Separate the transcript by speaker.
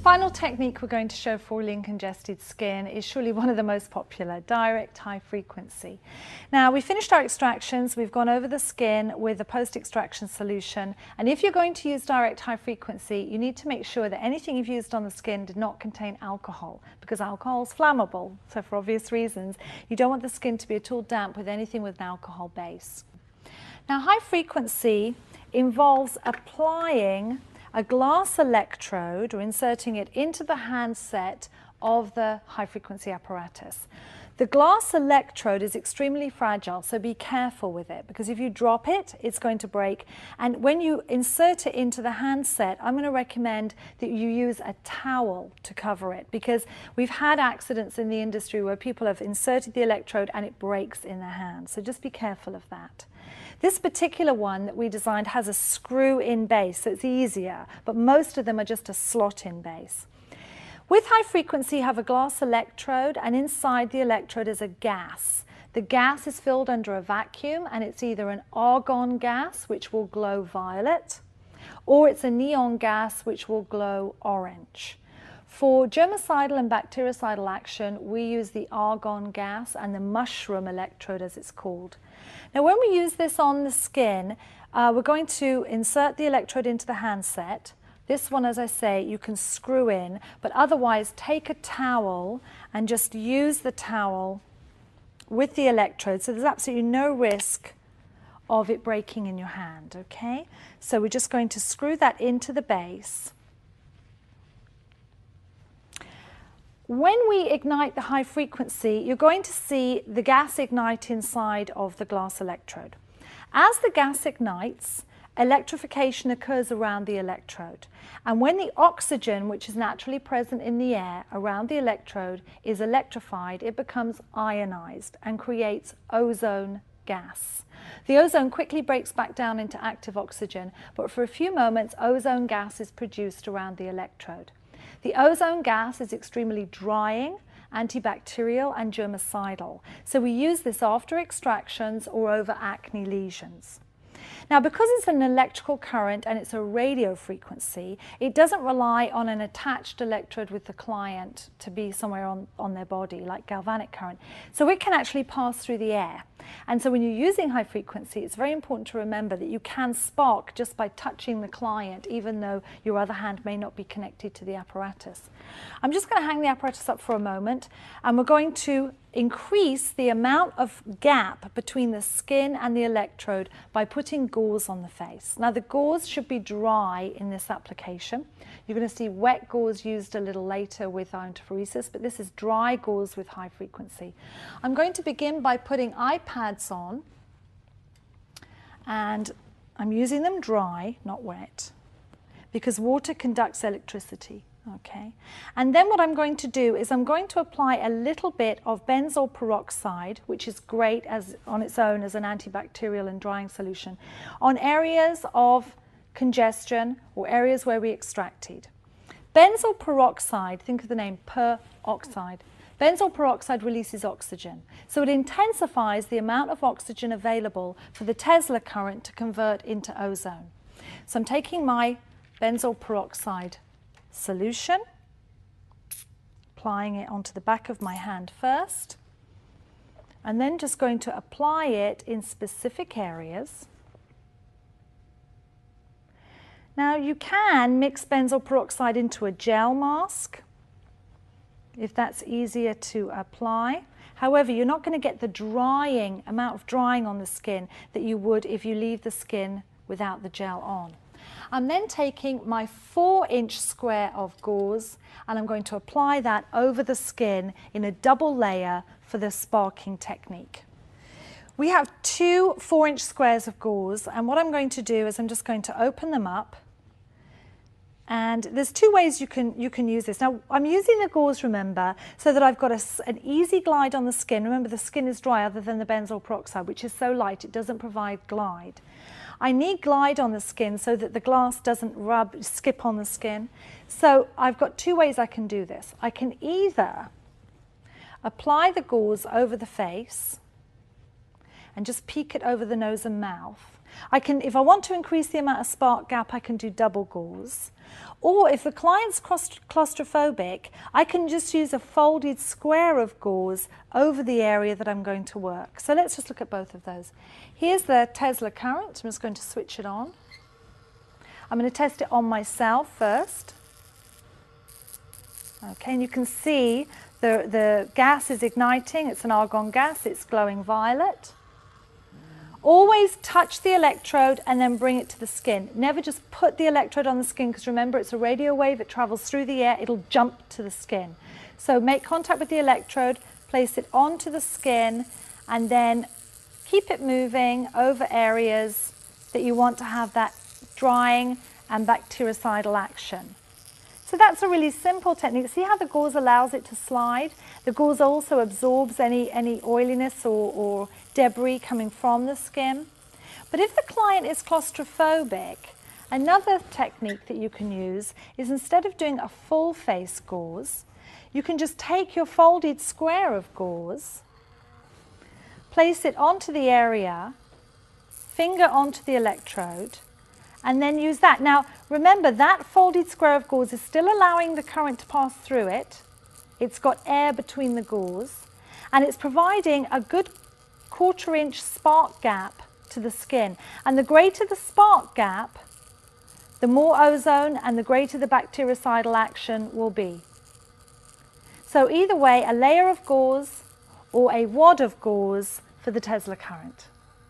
Speaker 1: Final technique we're going to show for oily and congested skin is surely one of the most popular, direct high frequency. Now, we finished our extractions, we've gone over the skin with a post-extraction solution, and if you're going to use direct high frequency, you need to make sure that anything you've used on the skin did not contain alcohol, because alcohol is flammable, so for obvious reasons, you don't want the skin to be at all damp with anything with an alcohol base. Now, high frequency involves applying a glass electrode or inserting it into the handset of the high frequency apparatus. The glass electrode is extremely fragile, so be careful with it, because if you drop it, it's going to break. And when you insert it into the handset, I'm going to recommend that you use a towel to cover it, because we've had accidents in the industry where people have inserted the electrode and it breaks in their hand. So just be careful of that. This particular one that we designed has a screw-in base, so it's easier, but most of them are just a slot-in base. With high frequency, you have a glass electrode, and inside the electrode is a gas. The gas is filled under a vacuum, and it's either an argon gas, which will glow violet, or it's a neon gas, which will glow orange. For germicidal and bactericidal action, we use the argon gas and the mushroom electrode, as it's called. Now, when we use this on the skin, we're going to insert the electrode into the handset. This one, as I say, you can screw in, but otherwise take a towel and just use the towel with the electrode, so there's absolutely no risk of it breaking in your hand, okay? So we're just going to screw that into the base. When we ignite the high frequency, you're going to see the gas ignite inside of the glass electrode. As the gas ignites, electrification occurs around the electrode. And when the oxygen, which is naturally present in the air around the electrode, is electrified, it becomes ionized and creates ozone gas. The ozone quickly breaks back down into active oxygen, but for a few moments, ozone gas is produced around the electrode. The ozone gas is extremely drying, antibacterial and germicidal, so we use this after extractions or over acne lesions. Now, because it's an electrical current and it's a radio frequency, it doesn't rely on an attached electrode with the client to be somewhere on their body, like galvanic current. So it can actually pass through the air. And so when you're using high frequency, it's very important to remember that you can spark just by touching the client, even though your other hand may not be connected to the apparatus. I'm just going to hang the apparatus up for a moment, and we're going to increase the amount of gap between the skin and the electrode by putting gauze on the face. Now, the gauze should be dry in this application. You're going to see wet gauze used a little later with iontophoresis, but this is dry gauze with high frequency. I'm going to begin by putting eye pads on, and I'm using them dry, not wet, because water conducts electricity. Okay, and then what I'm going to do is I'm going to apply a little bit of benzoyl peroxide, which is great as on its own as an antibacterial and drying solution, on areas of congestion or areas where we extracted. Benzoyl peroxide, think of the name peroxide. Benzoyl peroxide releases oxygen, so it intensifies the amount of oxygen available for the Tesla current to convert into ozone. So I'm taking my benzoyl peroxide solution, applying it onto the back of my hand first, and then just going to apply it in specific areas. Now, you can mix benzoyl peroxide into a gel mask if that's easier to apply. However, you're not going to get the amount of drying on the skin that you would if you leave the skin without the gel on. I'm then taking my 4-inch square of gauze, and I'm going to apply that over the skin in a double layer for the sparking technique. We have 2 4-inch squares of gauze, and what I'm going to do is I'm just going to open them up. And there's 2 ways you can use this. Now, I'm using the gauze, remember, so that I've got an easy glide on the skin. Remember, the skin is dry other than the benzoyl peroxide, which is so light it doesn't provide glide. I need glide on the skin so that the glass doesn't skip on the skin. So I've got 2 ways I can do this. I can either apply the gauze over the face and just peek it over the nose and mouth. If I want to increase the amount of spark gap, I can do double gauze. Or if the client's claustrophobic, I can just use a folded square of gauze over the area that I'm going to work. So let's just look at both of those. Here's the Tesla current. I'm just going to switch it on. I'm going to test it on myself first. Okay, and you can see the gas is igniting. It's an argon gas. It's glowing violet. Always touch the electrode and then bring it to the skin. Never just put the electrode on the skin, because remember, it's a radio wave. It travels through the air. It'll jump to the skin. So make contact with the electrode, place it onto the skin, and then keep it moving over areas that you want to have that drying and bactericidal action. So that's a really simple technique. See how the gauze allows it to slide? The gauze also absorbs any oiliness or debris coming from the skin. But if the client is claustrophobic, another technique that you can use is, instead of doing a full face gauze, you can just take your folded square of gauze, place it onto the area, finger onto the electrode, and then use that. Now, remember, that folded square of gauze is still allowing the current to pass through it. It's got air between the gauze, and it's providing a good 1/4 inch spark gap to the skin. And the greater the spark gap, the more ozone and the greater the bactericidal action will be. So either way, a layer of gauze or a wad of gauze for the Tesla current.